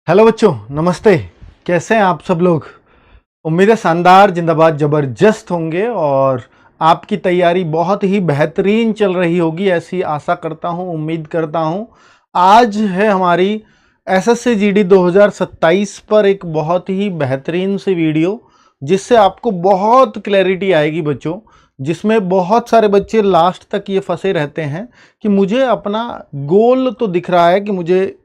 Hello बच्चों, नमस्ते। कैसे हैं आप सब लोग? उम्मीद है शानदार, जिंदाबाद, जबरदस्त होंगे और आपकी तैयारी बहुत ही बेहतरीन चल रही होगी, ऐसी आशा करता हूं, उम्मीद करता हूं। आज है हमारी एसएससी जीडी 2027 पर एक बहुत ही बेहतरीन सी वीडियो, जिससे आपको बहुत क्लैरिटी आएगी बच्चों। जिसमें बहुत सारे बच्चे लास्ट तक ये फंसे रहते हैं कि मुझे अपना गोल तो दिख रहा है कि मुझे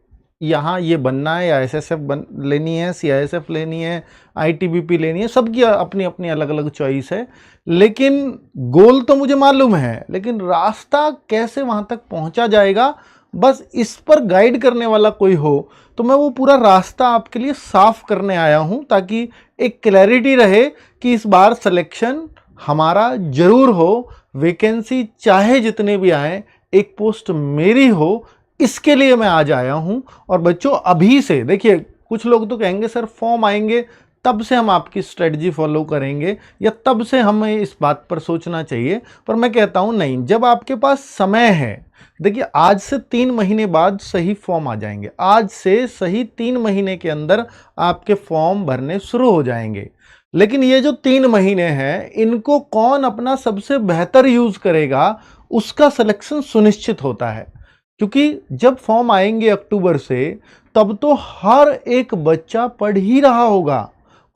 यहाँ ये बनना है, या एसएसएफ लेनी है, सीआईएसएफ लेनी है, आईटीबीपी लेनी है। सबकी अपनी अपनी अलग अलग चॉइस है, लेकिन गोल तो मुझे मालूम है, लेकिन रास्ता कैसे वहाँ तक पहुँचा जाएगा, बस इस पर गाइड करने वाला कोई हो तो मैं वो पूरा रास्ता आपके लिए साफ करने आया हूँ, ताकि एक क्लैरिटी रहे कि इस बार सिलेक्शन हमारा जरूर हो। वैकेंसी चाहे जितने भी आए, एक पोस्ट मेरी हो, इसके लिए मैं आज आया हूं। और बच्चों अभी से देखिए, कुछ लोग तो कहेंगे सर फॉर्म आएंगे तब से हम आपकी स्ट्रेटजी फॉलो करेंगे, या तब से हमें इस बात पर सोचना चाहिए। पर मैं कहता हूं नहीं, जब आपके पास समय है, देखिए आज से 3 महीने बाद सही फॉर्म आ जाएंगे। आज से सही 3 महीने के अंदर आपके फॉर्म भरने शुरू हो जाएंगे। लेकिन ये जो 3 महीने हैं, इनको कौन अपना सबसे बेहतर यूज करेगा, उसका सिलेक्शन सुनिश्चित होता है। क्योंकि जब फॉर्म आएंगे अक्टूबर से, तब तो हर एक बच्चा पढ़ ही रहा होगा।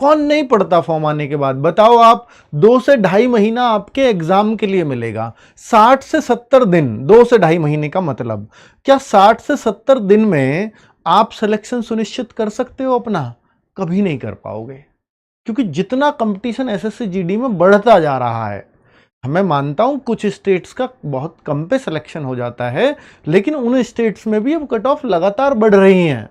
कौन नहीं पढ़ता फॉर्म आने के बाद? बताओ आप, 2 से ढाई महीना आपके एग्जाम के लिए मिलेगा। 60 से 70 दिन, 2 से ढाई महीने का मतलब, क्या 60 से 70 दिन में आप सिलेक्शन सुनिश्चित कर सकते हो अपना? कभी नहीं कर पाओगे, क्योंकि जितना कंपटीशन एसएससी जीडी में बढ़ता जा रहा है। मैं मानता हूं कुछ स्टेट्स का बहुत कम पे सिलेक्शन हो जाता है, लेकिन उन स्टेट्स में भी अब कट ऑफ लगातार बढ़ रही हैं।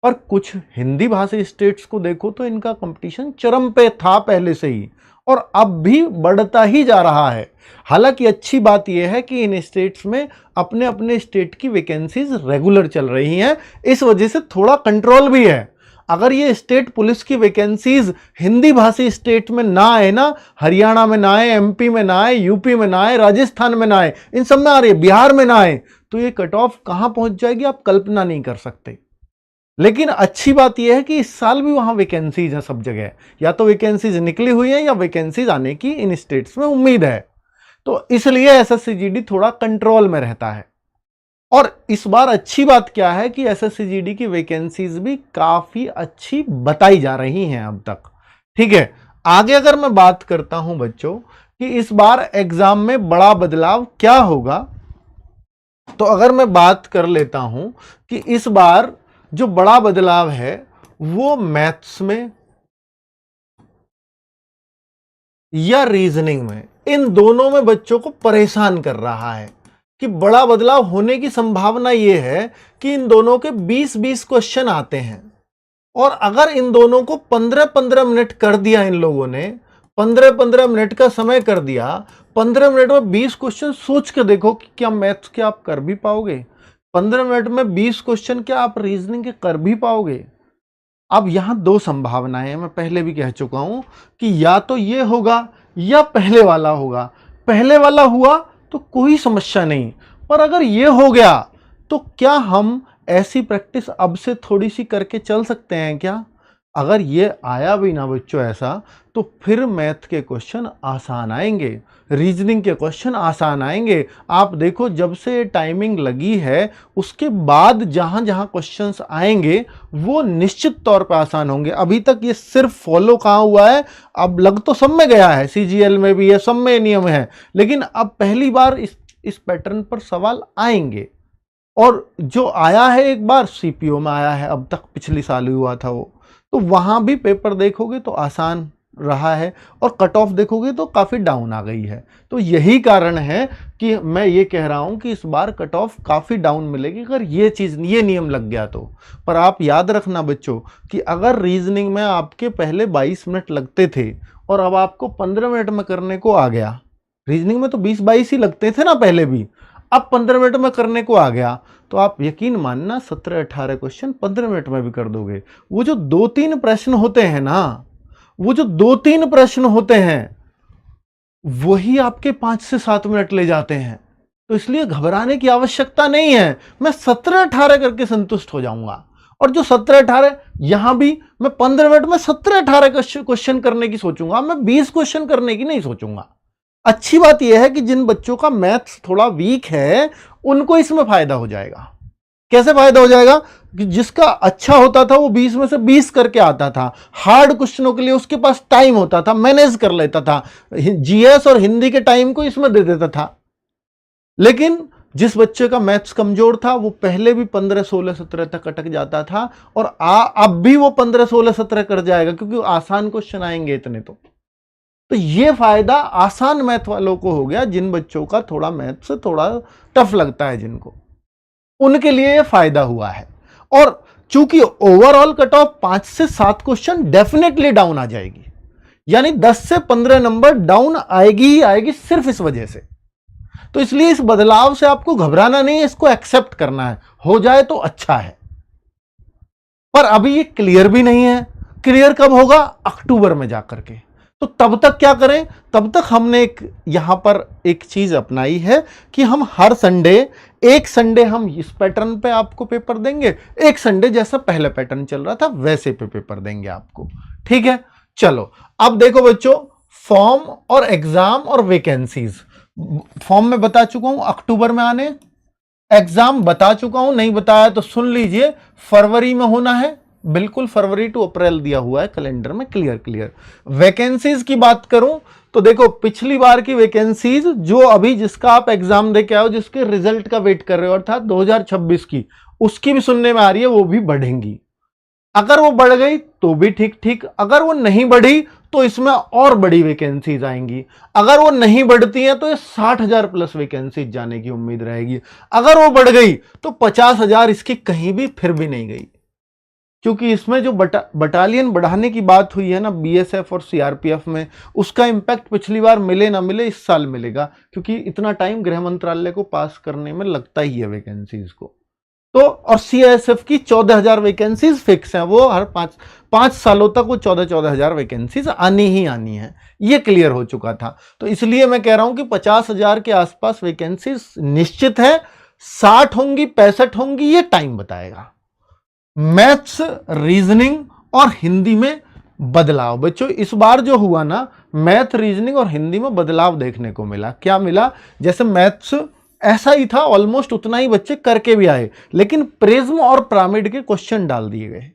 और कुछ हिंदी भाषी स्टेट्स को देखो तो इनका कंपटीशन चरम पे था पहले से ही, और अब भी बढ़ता ही जा रहा है। हालांकि अच्छी बात यह है कि इन स्टेट्स में अपने अपने स्टेट की वैकेंसीज रेगुलर चल रही हैं, इस वजह से थोड़ा कंट्रोल भी है। अगर ये स्टेट पुलिस की वैकेंसीज हिंदी भाषी स्टेट में ना आए ना, हरियाणा में ना आए, एमपी में ना आए, यूपी में ना आए, राजस्थान में ना आए, इन सब में आ रही है, बिहार में ना आए, तो ये कट ऑफ कहां पहुंच जाएगी आप कल्पना नहीं कर सकते। लेकिन अच्छी बात यह है कि इस साल भी वहां वैकेंसीज है सब जगह, या तो वैकेंसीज निकली हुई है या वैकेंसीज आने की इन स्टेट्स में उम्मीद है। तो इसलिए एसएससी जीडी थोड़ा कंट्रोल में रहता है। और इस बार अच्छी बात क्या है कि एसएससी जीडी की वैकेंसीज भी काफी अच्छी बताई जा रही हैं अब तक। ठीक है, आगे अगर मैं बात करता हूं बच्चों कि इस बार एग्जाम में बड़ा बदलाव क्या होगा, तो अगर मैं बात कर लेता हूं कि इस बार जो बड़ा बदलाव है वो मैथ्स में या रीजनिंग में, इन दोनों में बच्चों को परेशान कर रहा है। कि बड़ा बदलाव होने की संभावना यह है कि इन दोनों के 20-20 क्वेश्चन आते हैं, और अगर इन दोनों को 15-15 मिनट कर दिया, इन लोगों ने 15-15 मिनट का समय कर दिया, 15 मिनट में 20 क्वेश्चन सोच के देखो कि क्या मैथ्स के आप कर भी पाओगे? 15 मिनट में 20 क्वेश्चन क्या आप रीजनिंग के कर भी पाओगे? अब यहां 2 संभावनाएं हैं, मैं पहले भी कह चुका हूं कि या तो ये होगा या पहले वाला होगा। पहले वाला हुआ तो कोई समस्या नहीं, पर अगर ये हो गया तो क्या हम ऐसी प्रैक्टिस अब से थोड़ी सी करके चल सकते हैं क्या? अगर ये आया भी ना बच्चों ऐसा, तो फिर मैथ के क्वेश्चन आसान आएंगे, रीजनिंग के क्वेश्चन आसान आएंगे। आप देखो, जब से टाइमिंग लगी है उसके बाद जहां जहां क्वेश्चंस आएंगे वो निश्चित तौर पर आसान होंगे। अभी तक ये सिर्फ फॉलो कहां हुआ है, अब लग तो सब में गया है, सीजीएल में भी है, सब में नियम है, लेकिन अब पहली बार इस पैटर्न पर सवाल आएंगे। और जो आया है एक बार सीपीओ में आया है, अब तक पिछली साल ही हुआ था वो, तो वहां भी पेपर देखोगे तो आसान रहा है, और कट ऑफ देखोगे तो काफी डाउन आ गई है। तो यही कारण है कि मैं ये कह रहा हूं कि इस बार कट ऑफ काफी डाउन मिलेगी, अगर ये नियम लग गया तो। पर आप याद रखना बच्चों कि अगर रीजनिंग में आपके पहले 22 मिनट लगते थे और अब आपको 15 मिनट में करने को आ गया, रीजनिंग में तो 20-22 ही लगते थे ना पहले भी, अब 15 मिनट में करने को आ गया, तो आप यकीन मानना 17-18 क्वेश्चन 15 मिनट में भी कर दोगे। वो जो 2-3 प्रश्न होते हैं ना, वो जो 2-3 प्रश्न होते हैं, वही आपके 5 से 7 मिनट ले जाते हैं। तो इसलिए घबराने की आवश्यकता नहीं है, मैं 17-18 करके संतुष्ट हो जाऊंगा। और जो 17-18 यहां भी मैं 15 मिनट में 17-18 क्वेश्चन करने की सोचूंगा, मैं 20 क्वेश्चन करने की नहीं सोचूंगा। अच्छी बात यह है कि जिन बच्चों का मैथ्स थोड़ा वीक है उनको इसमें फायदा हो जाएगा। कैसे फायदा हो जाएगा कि जिसका अच्छा होता था वो 20 में से 20 करके आता था, हार्ड क्वेश्चनों के लिए उसके पास टाइम होता था, मैनेज कर लेता था, जीएस और हिंदी के टाइम को इसमें दे देता था। लेकिन जिस बच्चे का मैथ्स कमजोर था वो पहले भी 15 16 17 तक अटक जाता था, और अब भी वो 15 16 17 कर जाएगा क्योंकि आसान क्वेश्चन आएंगे इतने। तो ये फायदा आसान मैथ वालों को हो गया, जिन बच्चों का थोड़ा मैथ से थोड़ा टफ लगता है जिनको, उनके लिए ये फायदा हुआ है। और चूंकि ओवरऑल कट ऑफ 5 से 7 क्वेश्चन डेफिनेटली डाउन आ जाएगी, यानी 10 से 15 नंबर डाउन आएगी ही आएगी सिर्फ इस वजह से। तो इसलिए इस बदलाव से आपको घबराना नहीं है, इसको एक्सेप्ट करना है, हो जाए तो अच्छा है। पर अभी ये क्लियर भी नहीं है, क्लियर कब होगा? अक्टूबर में जाकर के। तो तब तक क्या करें? तब तक हमने यहां पर एक चीज अपनाई है कि हम हर संडे, एक संडे हम इस पैटर्न पे आपको पेपर देंगे, एक संडे जैसा पहले पैटर्न चल रहा था वैसे पे पेपर देंगे आपको। ठीक है, चलो अब देखो बच्चों, फॉर्म और एग्जाम और वैकेंसीज। फॉर्म में बता चुका हूं अक्टूबर में आने, एग्जाम बता चुका हूं, नहीं बताया तो सुन लीजिए, फरवरी में होना है, बिल्कुल फरवरी टू अप्रैल दिया हुआ है कैलेंडर में, क्लियर। वैकेंसीज की बात करूं तो देखो, पिछली बार की वैकेंसीज जो अभी जिसका आप एग्जाम दे के आओ, जिसके रिजल्ट का वेट कर रहे हो, अर्थात 2026 की, उसकी भी सुनने में आ रही है वो भी बढ़ेंगी। अगर वो बढ़ गई तो भी ठीक, अगर वो नहीं बढ़ी तो इसमें और बड़ी वैकेंसीज आएंगी। अगर वो नहीं बढ़ती हैं तो ये 60,000 प्लस वैकेंसीज जाने की उम्मीद रहेगी। अगर वो बढ़ गई तो 50,000 इसकी कहीं भी फिर भी नहीं गई, क्योंकि इसमें जो बटालियन बढ़ाने की बात हुई है ना बीएसएफ और सीआरपीएफ में, उसका इंपैक्ट पिछली बार मिले ना मिले इस साल मिलेगा, क्योंकि इतना टाइम गृह मंत्रालय को पास करने में लगता ही है वैकेंसीज को। तो और सीआईएसएफ की 14,000 वैकेंसीज फिक्स हैं, वो हर 5 सालों तक वो 14,000 वैकेंसीज आनी ही आनी है, ये क्लियर हो चुका था। तो इसलिए मैं कह रहा हूं कि 50,000 के आसपास वैकेंसीज निश्चित है, 60 होंगी 65 होंगी ये टाइम बताएगा। मैथ्स, रीजनिंग और हिंदी में बदलाव बच्चों, इस बार जो हुआ ना, मैथ, रीजनिंग और हिंदी में बदलाव देखने को मिला। क्या मिला? जैसे मैथ्स ऐसा ही था, ऑलमोस्ट उतना ही बच्चे करके भी आए, लेकिन प्रिज्म और पिरामिड के क्वेश्चन डाल दिए गए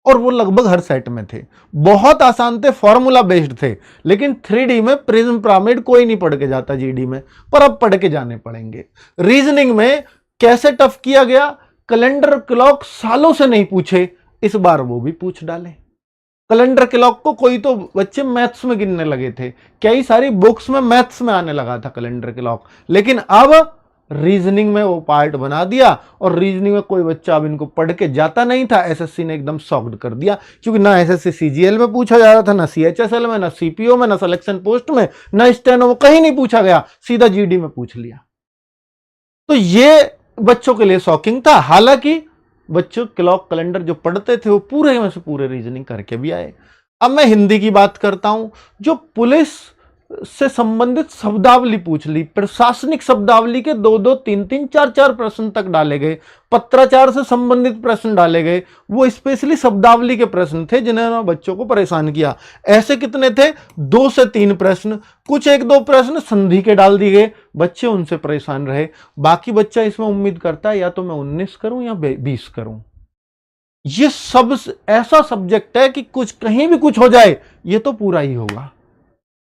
और वो लगभग हर सेट में थे, बहुत आसान थे, फॉर्मूला बेस्ड थे। लेकिन 3D में प्रिज्म पिरामिड कोई नहीं पढ़ के जाता जीडी में, पर अब पढ़ के जाने पड़ेंगे। रीजनिंग में कैसे टफ किया गया, कैलेंडर क्लॉक सालों से नहीं पूछे, इस बार वो भी पूछ डाले। कैलेंडर क्लॉक को कोई तो बच्चे मैथ्स में गिनने लगे थे, कई सारी बुक्स में मैथ्स में आने लगा था कैलेंडर क्लॉक, लेकिन अब रीजनिंग में वो पार्ट बना दिया, और रीजनिंग में कोई बच्चा अब इनको पढ़ के जाता नहीं था, एसएससी ने एकदम सॉक्ड कर दिया, क्योंकि ना एसएससी सीजीएल में पूछा जा रहा था, ना सीएचएसएल में, ना सीपीओ में, ना सिलेक्शन पोस्ट में, ना स्टेनो में, कहीं नहीं पूछा गया, सीधा जीडी में पूछ लिया। तो ये बच्चों के लिए शॉकिंग था। हालांकि बच्चों क्लॉक कैलेंडर जो पढ़ते थे वो पूरे में से पूरे रीजनिंग करके भी आए। अब मैं हिंदी की बात करता हूं, जो पुलिस से संबंधित शब्दावली पूछ ली, प्रशासनिक शब्दावली के 2-2, 3-3, 4-4 प्रश्न तक डाले गए, पत्राचार से संबंधित प्रश्न डाले गए, वो स्पेशली शब्दावली के प्रश्न थे जिन्होंने बच्चों को परेशान किया। ऐसे कितने थे? 2 से 3 प्रश्न, कुछ 1-2 प्रश्न संधि के डाल दिए गए, बच्चे उनसे परेशान रहे। बाकी बच्चा इसमें उम्मीद करता है या तो मैं 19 करूं या 20 करूं। ये सब ऐसा सब्जेक्ट है कि कुछ कहीं भी कुछ हो जाए ये तो पूरा ही होगा।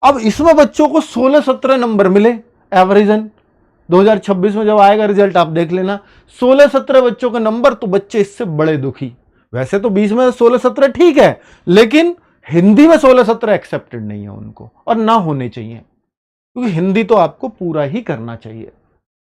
अब इसमें बच्चों को 16-17 नंबर मिले एवरेजन, 2026 में जब आएगा रिजल्ट आप देख लेना, 16-17 बच्चों के नंबर, तो बच्चे इससे बड़े दुखी। वैसे तो 20 में 16-17 ठीक है, लेकिन हिंदी में 16-17 एक्सेप्टेड नहीं है उनको, और ना होने चाहिए, क्योंकि हिंदी तो आपको पूरा ही करना चाहिए।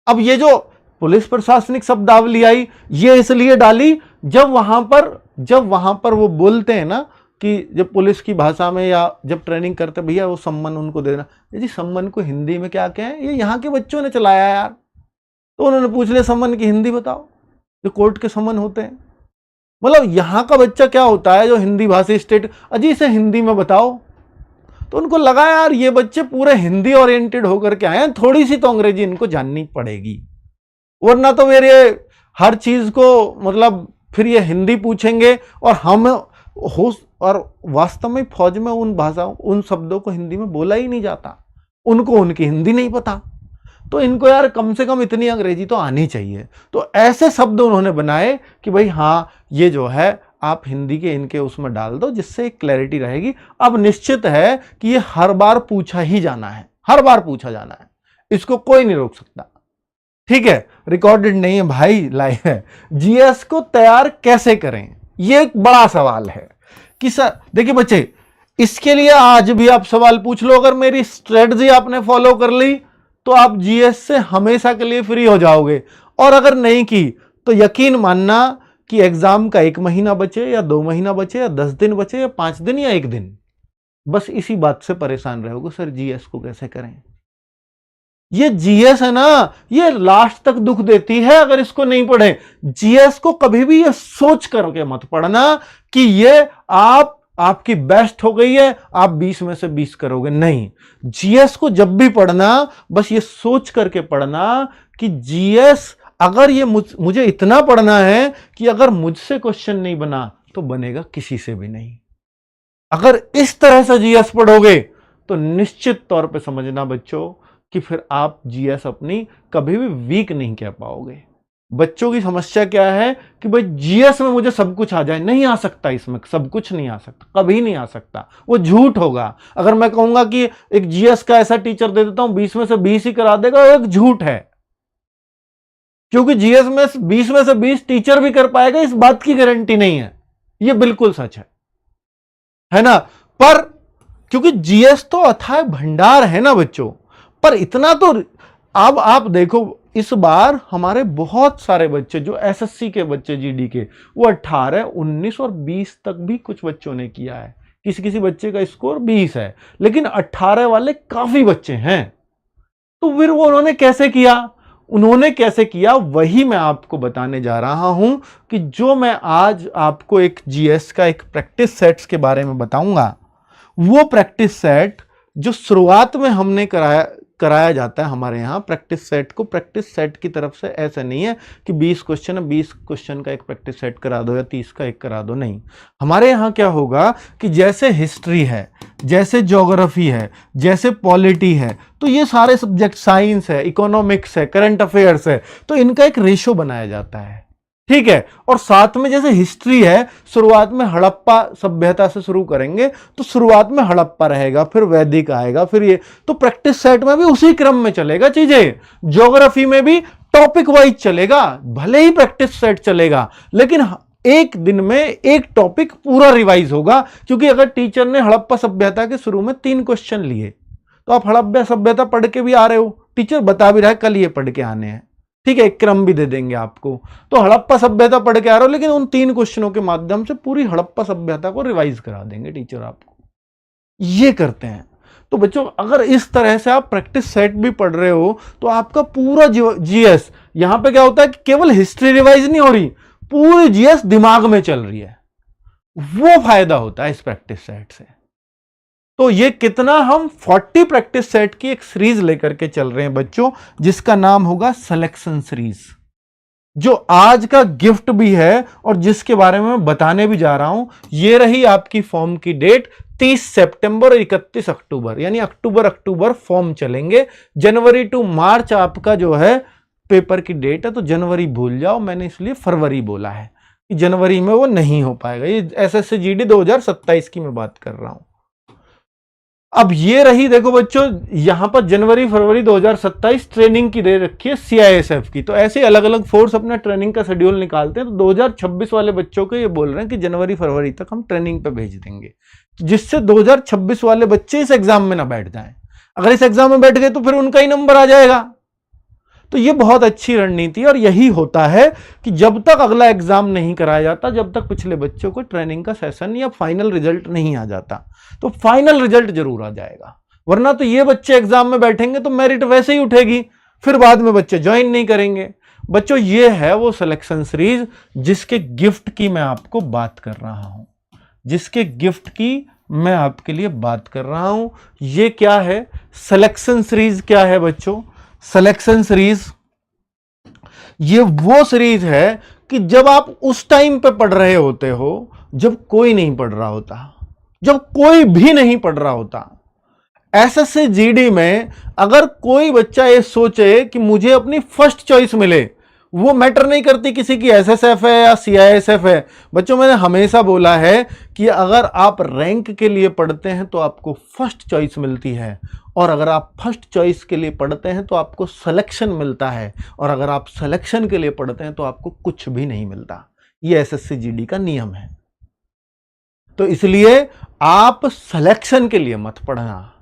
अब ये जो पुलिस प्रशासनिक शब्दावली आई, ये इसलिए डाली जब वहां पर वो बोलते हैं ना कि जब पुलिस की भाषा में या जब ट्रेनिंग करते, भैया वो सम्मन उनको देना, जी सम्मन को हिंदी में क्या कहें, ये यहाँ के बच्चों ने चलाया यार। तो उन्होंने पूछ लिया सम्मन की हिंदी बताओ, जो कोर्ट के सम्मन होते हैं। मतलब यहाँ का बच्चा क्या होता है जो हिंदी भाषी स्टेट, अजी से हिंदी में बताओ। तो उनको लगा यार ये बच्चे पूरे हिंदी ओरिएंटेड होकर के आए हैं, थोड़ी सी तो अंग्रेजी इनको जाननी पड़ेगी, वरना तो मेरे हर चीज को मतलब फिर ये हिंदी पूछेंगे और हम हो, और वास्तव में फौज में उन भाषाओं, उन शब्दों को हिंदी में बोला ही नहीं जाता, उनको उनकी हिंदी नहीं पता। तो इनको यार कम से कम इतनी अंग्रेजी तो आनी चाहिए। तो ऐसे शब्द उन्होंने बनाए कि भाई हाँ, ये जो है आप हिंदी के इनके उसमें डाल दो, जिससे एक क्लैरिटी रहेगी। अब निश्चित है कि ये हर बार पूछा ही जाना है, हर बार पूछा जाना है, इसको कोई नहीं रोक सकता। ठीक है, रिकॉर्डेड नहीं है भाई, लाइव है। जीएस को तैयार कैसे करें, ये एक बड़ा सवाल है कि सर देखिए बच्चे, इसके लिए आज भी आप सवाल पूछ लो, अगर मेरी स्ट्रेटजी आपने फॉलो कर ली तो आप जीएस से हमेशा के लिए फ्री हो जाओगे। और अगर नहीं की तो यकीन मानना कि एग्जाम का 1 महीना बचे या 2 महीना बचे या 10 दिन बचे या 5 दिन या 1 दिन, बस इसी बात से परेशान रहोगे, सर जीएस को कैसे करें। ये जीएस है ना, ये लास्ट तक दुख देती है अगर इसको नहीं पढ़े। जीएस को कभी भी ये सोच करके मत पढ़ना कि ये आपकी बेस्ट हो गई है, आप 20 में से 20 करोगे, नहीं। जीएस को जब भी पढ़ना, बस ये सोच करके पढ़ना कि जीएस अगर ये मुझे इतना पढ़ना है कि अगर मुझसे क्वेश्चन नहीं बना तो बनेगा किसी से भी नहीं। अगर इस तरह से जीएस पढ़ोगे तो निश्चित तौर पे समझना बच्चों कि फिर आप जीएस अपनी कभी भी वीक नहीं कह पाओगे। बच्चों की समस्या क्या है कि भाई जीएस में मुझे सब कुछ आ जाए, नहीं आ सकता, इसमें सब कुछ नहीं आ सकता, कभी नहीं आ सकता, वो झूठ होगा। अगर मैं कहूंगा कि एक जीएस का ऐसा टीचर दे देता हूं 20 में से 20 ही करा देगा, एक झूठ है। क्योंकि जीएस में 20 में से 20 टीचर भी कर पाएगा, इस बात की गारंटी नहीं है, ये बिल्कुल सच है ना। पर क्योंकि जीएस तो अथाह भंडार है ना बच्चों, पर इतना तो अब आप देखो, इस बार हमारे बहुत सारे बच्चे जो एसएससी के बच्चे जीडी के, वो 18, 19 और 20 तक भी कुछ बच्चों ने किया है। किसी किसी बच्चे का स्कोर 20 है, लेकिन 18 वाले काफी बच्चे हैं। तो फिर वो उन्होंने कैसे किया, वही मैं आपको बताने जा रहा हूं कि जो मैं आज आपको एक जीएस का एक प्रैक्टिस सेट्स के बारे में बताऊंगा, वो प्रैक्टिस सेट जो शुरुआत में हमने कराया जाता है हमारे यहाँ। प्रैक्टिस सेट को प्रैक्टिस सेट की तरफ से ऐसा नहीं है कि 20 क्वेश्चन है, 20 क्वेश्चन का एक प्रैक्टिस सेट करा दो या 30 का एक करा दो, नहीं। हमारे यहाँ क्या होगा कि जैसे हिस्ट्री है, जैसे ज्योग्राफी है, जैसे पॉलिटी है, तो ये सारे सब्जेक्ट, साइंस है, इकोनॉमिक्स है, करंट अफेयर्स है, तो इनका एक रेशो बनाया जाता है। ठीक है, और साथ में जैसे हिस्ट्री है, शुरुआत में हड़प्पा सभ्यता से शुरू करेंगे, तो शुरुआत में हड़प्पा रहेगा, फिर वैदिक आएगा, फिर ये, तो प्रैक्टिस सेट में भी उसी क्रम में चलेगा चीजें। ज्योग्राफी में भी टॉपिक वाइज चलेगा, भले ही प्रैक्टिस सेट चलेगा, लेकिन एक दिन में एक टॉपिक पूरा रिवाइज होगा। क्योंकि अगर टीचर ने हड़प्पा सभ्यता के शुरू में 3 क्वेश्चन लिए, तो आप हड़प्पा सभ्यता पढ़ के भी आ रहे हो, टीचर बता भी रहा है कल ये पढ़ के आने हैं, ठीक है, एक क्रम भी दे देंगे आपको, तो हड़प्पा सभ्यता पढ़ के आ रहे हो, लेकिन उन 3 क्वेश्चनों के माध्यम से पूरी हड़प्पा सभ्यता को रिवाइज करा देंगे टीचर आपको। ये करते हैं। तो बच्चों, अगर इस तरह से आप प्रैक्टिस सेट भी पढ़ रहे हो तो आपका पूरा जीएस, यहां पे क्या होता है कि केवल हिस्ट्री रिवाइज नहीं हो रही, पूरी जीएस दिमाग में चल रही है। वो फायदा होता है इस प्रैक्टिस सेट से। तो ये कितना, हम 40 प्रैक्टिस सेट की एक सीरीज लेकर के चल रहे हैं बच्चों, जिसका नाम होगा सिलेक्शन सीरीज, जो आज का गिफ्ट भी है और जिसके बारे में मैं बताने भी जा रहा हूं। ये रही आपकी फॉर्म की डेट, 30 सितंबर और 31 अक्टूबर, यानी अक्टूबर फॉर्म चलेंगे। जनवरी टू मार्च आपका जो है पेपर की डेट है, तो जनवरी भूल जाओ, मैंने इसलिए फरवरी बोला है कि जनवरी में वो नहीं हो पाएगा। ये एसएससी जीडी 2027 की मैं बात कर रहा हूं। अब ये रही, देखो बच्चों, यहां पर जनवरी फरवरी 2027 ट्रेनिंग की दे रखी है सीआईएसएफ की। तो ऐसे अलग अलग फोर्स अपना ट्रेनिंग का शेड्यूल निकालते हैं। तो 2026 वाले बच्चों को ये बोल रहे हैं कि जनवरी फरवरी तक हम ट्रेनिंग पे भेज देंगे, जिससे 2026 वाले बच्चे इस एग्जाम में ना बैठ जाएं। अगर इस एग्जाम में बैठ गए तो फिर उनका ही नंबर आ जाएगा। तो ये बहुत अच्छी रणनीति है, और यही होता है कि जब तक अगला एग्जाम नहीं कराया जाता, जब तक पिछले बच्चों को ट्रेनिंग का सेशन या फाइनल रिजल्ट नहीं आ जाता, तो फाइनल रिजल्ट जरूर आ जाएगा। वरना तो ये बच्चे एग्जाम में बैठेंगे तो मेरिट वैसे ही उठेगी, फिर बाद में बच्चे ज्वाइन नहीं करेंगे। बच्चों, ये है वो सिलेक्शन सीरीज जिसके गिफ्ट की मैं आपको बात कर रहा हूं, जिसके गिफ्ट की मैं आपके लिए बात कर रहा हूं। ये क्या है सिलेक्शन सीरीज? क्या है बच्चों सिलेक्शन सीरीज? ये वो सीरीज है कि जब आप उस टाइम पे पढ़ रहे होते हो जब कोई नहीं पढ़ रहा होता, जब कोई भी नहीं पढ़ रहा होता। एसएससी जीडी में अगर कोई बच्चा ये सोचे कि मुझे अपनी फर्स्ट चॉइस मिले, वो मैटर नहीं करती किसी की एसएसएफ है या सीआईएसएफ है। बच्चों, मैंने हमेशा बोला है कि अगर आप रैंक के लिए पढ़ते हैं तो आपको फर्स्ट चॉइस मिलती है, और अगर आप फर्स्ट चॉइस के लिए पढ़ते हैं तो आपको सिलेक्शन मिलता है, और अगर आप सिलेक्शन के लिए पढ़ते हैं तो आपको कुछ भी नहीं मिलता। ये एसएससी जीडी का नियम है। तो इसलिए आप सिलेक्शन के लिए मत पढ़ना।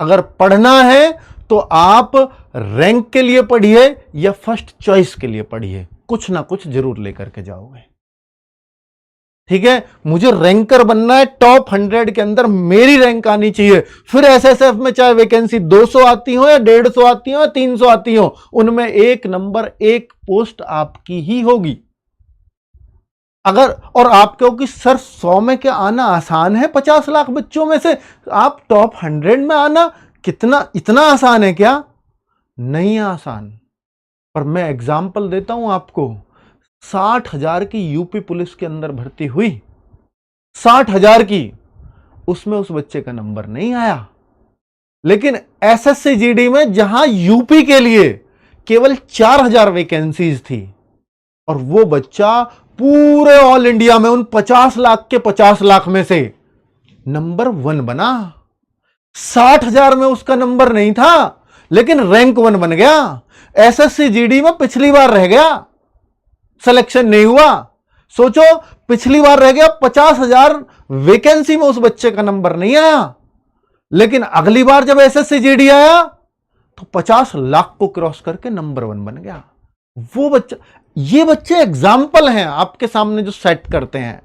अगर पढ़ना है तो आप रैंक के लिए पढ़िए या फर्स्ट चॉइस के लिए पढ़िए, कुछ ना कुछ जरूर लेकर के जाओगे। ठीक है, मुझे रैंकर बनना है, टॉप 100 के अंदर मेरी रैंक आनी चाहिए। फिर एसएसएफ में चाहे वैकेंसी 200 आती हो या 150 आती हो या 300 आती हो, उनमें एक नंबर एक पोस्ट आपकी ही होगी। अगर और आप कहो कि सर 100 में क्या आना आसान है, 50 लाख बच्चों में से आप टॉप 100 में आना कितना इतना आसान है क्या? नहीं आसान। पर मैं एग्जाम्पल देता हूं आपको। 60,000 की यूपी पुलिस के अंदर भर्ती हुई, 60,000 की, उसमें उस बच्चे का नंबर नहीं आया। लेकिन एसएससी जीडी में जहां यूपी के लिए केवल 4,000 वैकेंसीज थी, और वो बच्चा पूरे ऑल इंडिया में उन 50 लाख के 50 लाख में से नंबर 1 बना। 60,000 में उसका नंबर नहीं था, लेकिन रैंक 1 बन गया। एसएससी जीडी में पिछली बार रह गया, सिलेक्शन नहीं हुआ। सोचो, पिछली बार रह गया, 50,000 वैकेंसी में उस बच्चे का नंबर नहीं आया, लेकिन अगली बार जब एसएससी जीडी आया तो 50 लाख को क्रॉस करके नंबर 1 बन गया वो बच्चा। ये बच्चे एग्जाम्पल हैं आपके सामने जो सेट करते हैं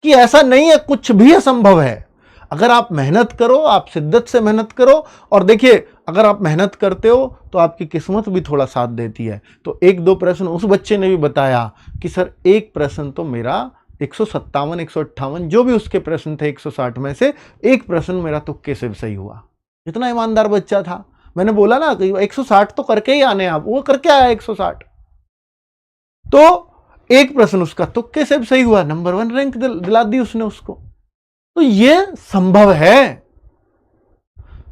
कि ऐसा नहीं है, कुछ भी असंभव है। अगर आप मेहनत करो, आप शिद्दत से मेहनत करो, और देखिए अगर आप मेहनत करते हो तो आपकी किस्मत भी थोड़ा साथ देती है। तो 1-2 प्रश्न उस बच्चे ने भी बताया कि सर एक प्रश्न तो मेरा 157, 158 जो भी उसके प्रश्न थे 160 में से एक प्रश्न मेरा तुक्के से सही हुआ। इतना ईमानदार बच्चा था। मैंने बोला ना कि 160 तो करके ही आने आप, वो करके आया 160। तो एक प्रश्न उसका तुक्के से भी सही हुआ, नंबर 1 रैंक दिला दी उसने उसको। तो यह संभव है,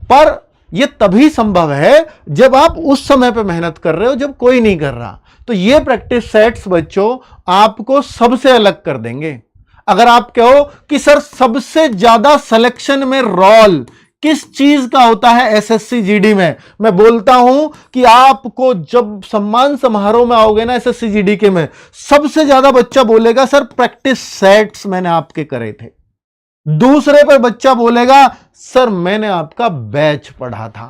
पर यह तभी संभव है जब आप उस समय पे मेहनत कर रहे हो जब कोई नहीं कर रहा। तो ये प्रैक्टिस सेट्स बच्चों आपको सबसे अलग कर देंगे। अगर आप कहो कि सर सबसे ज्यादा सिलेक्शन में रोल किस चीज का होता है एसएससी जीडी में, मैं बोलता हूं कि आपको जब सम्मान समारोह में आओगे ना एसएससी जीडी के में, सबसे ज्यादा बच्चा बोलेगा सर प्रैक्टिस सेट्स मैंने आपके करे थे। दूसरे पर बच्चा बोलेगा सर मैंने आपका बैच पढ़ा था।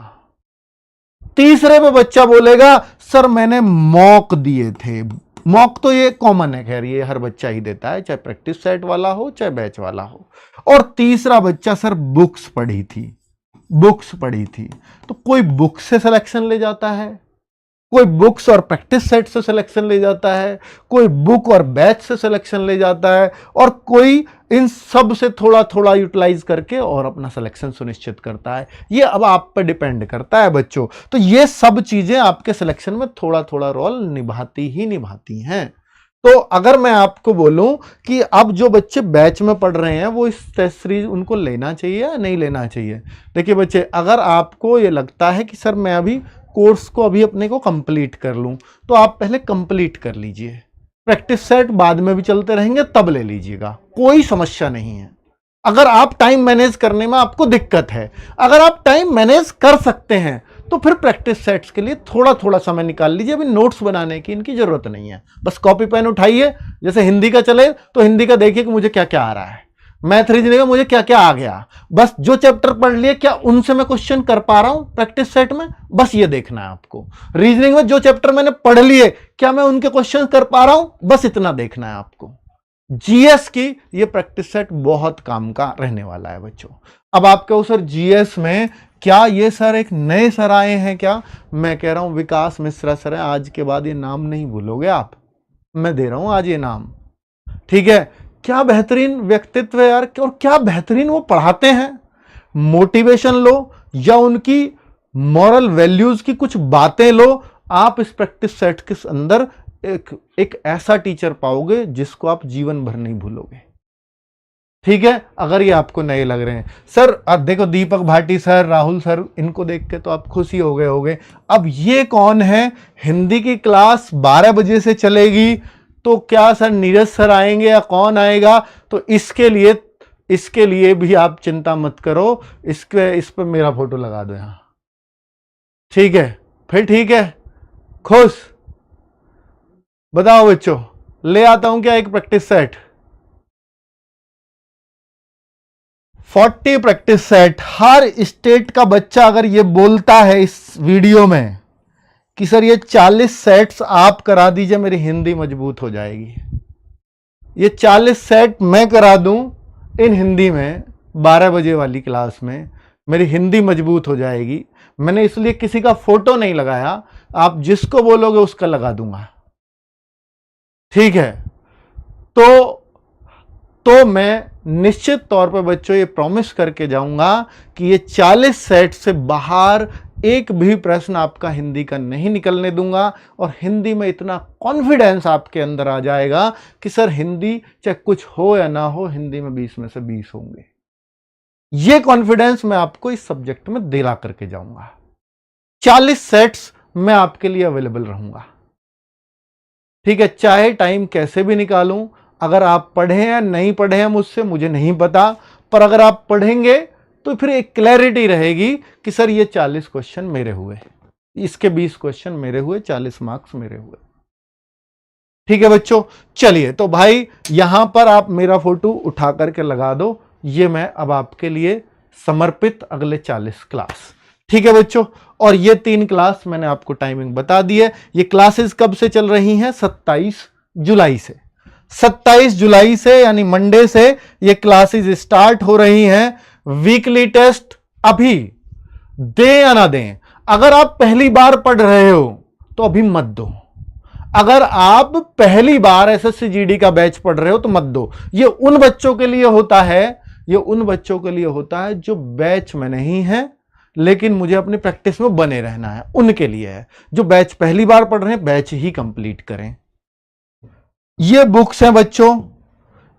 तीसरे पे बच्चा बोलेगा सर मैंने मॉक दिए थे। मॉक तो ये कॉमन है, खैर ये हर बच्चा ही देता है, चाहे प्रैक्टिस सेट वाला हो चाहे बैच वाला हो। और तीसरा बच्चा सर बुक्स पढ़ी थी, बुक्स पढ़ी थी। तो कोई बुक से सिलेक्शन ले जाता है, कोई बुक्स और प्रैक्टिस सेट से सिलेक्शन ले जाता है, कोई बुक और बैच से सिलेक्शन ले जाता है, और कोई इन सब से थोड़ा थोड़ा यूटिलाइज करके और अपना सिलेक्शन सुनिश्चित करता है। ये अब आप पर डिपेंड करता है बच्चों। तो ये सब चीजें आपके सिलेक्शन में थोड़ा थोड़ा रोल निभाती हैं। तो अगर मैं आपको बोलूं कि अब जो बच्चे बैच में पढ़ रहे हैं वो इस टेस्ट सीरीज उनको लेना चाहिए या नहीं लेना चाहिए। देखिए बच्चे, अगर आपको ये लगता है कि सर मैं अभी कोर्स को अभी अपने को कंप्लीट कर लूं, तो आप पहले कंप्लीट कर लीजिए। प्रैक्टिस सेट बाद में भी चलते रहेंगे, तब ले लीजिएगा, कोई समस्या नहीं है। अगर आप टाइम मैनेज करने में आपको दिक्कत है, अगर आप टाइम मैनेज कर सकते हैं तो फिर प्रैक्टिस सेट्स के लिए थोड़ा थोड़ा समय निकाल लीजिए। अभी नोट्स बनाने की इनकी जरूरत नहीं है, बस कॉपी पेन उठाइए। जैसे हिंदी का चले तो हिंदी का देखिए कि मुझे क्या क्या आ रहा है, मैथ रीजनिंग में मुझे क्या क्या आ गया, बस जो चैप्टर पढ़ लिए क्या उनसे मैं क्वेश्चन कर पा रहा हूं प्रैक्टिस सेट में, बस ये देखना है आपको। रीजनिंग में जो चैप्टर मैंने पढ़ लिए क्या मैं उनके क्वेश्चन कर पा रहा हूं, बस इतना देखना है आपको। जीएस की ये प्रैक्टिस सेट बहुत काम का रहने वाला है बच्चों। अब आप कहो सर जीएस में क्या ये सर एक नए सर आए हैं क्या? मैं कह रहा हूं विकास मिश्रा सर है, आज के बाद ये नाम नहीं भूलोगे आप, मैं दे रहा हूं आज ये नाम, ठीक है। क्या बेहतरीन व्यक्तित्व है यार, और क्या बेहतरीन वो पढ़ाते हैं। मोटिवेशन लो या उनकी मॉरल वैल्यूज की कुछ बातें लो, आप इस प्रैक्टिस सेट के अंदर एक ऐसा टीचर पाओगे जिसको आप जीवन भर नहीं भूलोगे। ठीक है, अगर ये आपको नए लग रहे हैं। सर अब देखो दीपक भाटी सर, राहुल सर, इनको देख के तो आप खुशी हो गए होगे। अब ये कौन है? हिंदी की क्लास 12 बजे से चलेगी, तो क्या सर नीरज सर आएंगे या कौन आएगा? तो इसके लिए भी आप चिंता मत करो, इस पर मेरा फोटो लगा दो यहां। ठीक है, फिर ठीक है, खुश? बताओ बच्चों, ले आता हूं क्या एक प्रैक्टिस सेट? 40 practice set. हर स्टेट का बच्चा अगर ये बोलता है इस वीडियो में कि सर ये 40 सेट्स आप करा दीजिए, मेरी हिंदी मजबूत हो जाएगी। ये 40 सेट मैं करा दूं इन हिंदी में 12 बजे वाली क्लास में, मेरी हिंदी मजबूत हो जाएगी। मैंने इसलिए किसी का फोटो नहीं लगाया, आप जिसको बोलोगे उसका लगा दूंगा। ठीक है, तो मैं निश्चित तौर पर बच्चों ये प्रॉमिस करके जाऊंगा कि ये 40 सेट से बाहर एक भी प्रश्न आपका हिंदी का नहीं निकलने दूंगा, और हिंदी में इतना कॉन्फिडेंस आपके अंदर आ जाएगा कि सर हिंदी चाहे कुछ हो या ना हो, हिंदी में 20 में से 20 होंगे। ये कॉन्फिडेंस मैं आपको इस सब्जेक्ट में दिला करके जाऊंगा। 40 सेट्स मैं आपके लिए अवेलेबल रहूंगा। ठीक है, चाहे टाइम कैसे भी निकालूं। अगर आप पढ़े हैं नहीं पढ़े हैं मुझसे मुझे नहीं पता, पर अगर आप पढ़ेंगे तो फिर एक क्लैरिटी रहेगी कि सर ये 40 क्वेश्चन मेरे हुए, इसके 20 क्वेश्चन मेरे हुए, 40 मार्क्स मेरे हुए। ठीक है बच्चों, चलिए तो भाई यहां पर आप मेरा फोटो उठा करके लगा दो। ये मैं अब आपके लिए समर्पित अगले 40 क्लास। ठीक है बच्चों, और ये 3 क्लास मैंने आपको टाइमिंग बता दी है। ये क्लासेस कब से चल रही हैं? 27 जुलाई से। 27 जुलाई से यानी मंडे से ये क्लासेस स्टार्ट हो रही हैं। वीकली टेस्ट अभी दें या ना दें, अगर आप पहली बार पढ़ रहे हो तो अभी मत दो। अगर आप पहली बार एसएससी जीडी का बैच पढ़ रहे हो तो मत दो। ये उन बच्चों के लिए होता है, ये उन बच्चों के लिए होता है जो बैच में नहीं है लेकिन मुझे अपनी प्रैक्टिस में बने रहना है, उनके लिए है। जो बैच पहली बार पढ़ रहे हैं बैच ही कंप्लीट करें। ये बुक्स हैं बच्चों,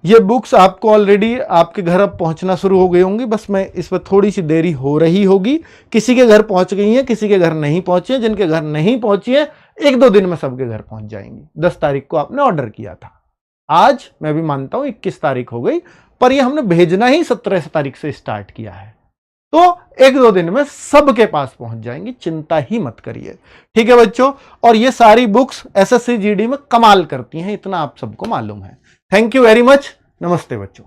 ये बुक्स आपको ऑलरेडी आपके घर अब पहुंचना शुरू हो गई होंगी, बस मैं इस पर थोड़ी सी देरी हो रही होगी। किसी के घर पहुंच गई हैं, किसी के घर नहीं पहुंची हैं। जिनके घर नहीं पहुंची हैं 1-2 दिन में सबके घर पहुंच जाएंगी। 10 तारीख को आपने ऑर्डर किया था, आज मैं भी मानता हूं 21 तारीख हो गई, पर ये हमने भेजना ही 17 तारीख से स्टार्ट किया है, तो 1-2 दिन में सबके पास पहुंच जाएंगी, चिंता ही मत करिए। ठीक है बच्चों, और ये सारी बुक्स एसएससी जीडी में कमाल करती हैं, इतना आप सबको मालूम है। Thank you very much. नमस्ते बच्चों।